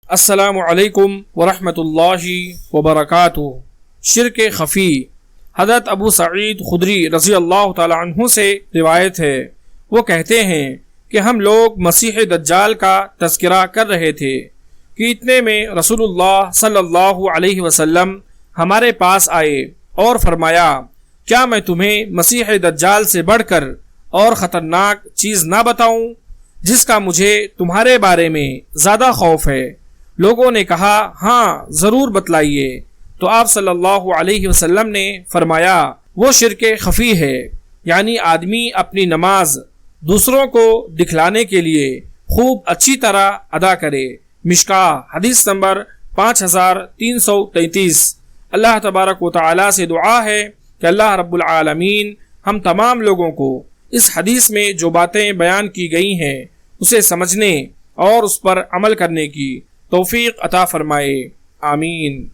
السلام علیکم ورحمۃ اللہ وبرکاتہ۔ شرک خفی حضرت ابو سعید خدری رضی اللہ تعالی عنہ سے روایت ہے، وہ کہتے ہیں کہ ہم لوگ مسیح دجال کا تذکرہ کر رہے تھے کہ اتنے میں رسول اللہ صلی اللہ علیہ وسلم ہمارے پاس آئے اور فرمایا، کیا میں تمہیں مسیح دجال سے بڑھ کر اور خطرناک چیز نہ بتاؤں جس کا مجھے تمہارے بارے میں زیادہ خوف ہے؟ لوگوں نے کہا ہاں ضرور بتلائیے۔ تو آپ صلی اللہ علیہ وسلم نے فرمایا، وہ شرک خفی ہے، یعنی آدمی اپنی نماز دوسروں کو دکھلانے کے لیے خوب اچھی طرح ادا کرے۔ مشکاہ حدیث نمبر 5333۔ اللہ تبارک و تعالی سے دعا ہے کہ اللہ رب العالمین ہم تمام لوگوں کو اس حدیث میں جو باتیں بیان کی گئی ہیں اسے سمجھنے اور اس پر عمل کرنے کی توفیق عطا فرمائے، آمین۔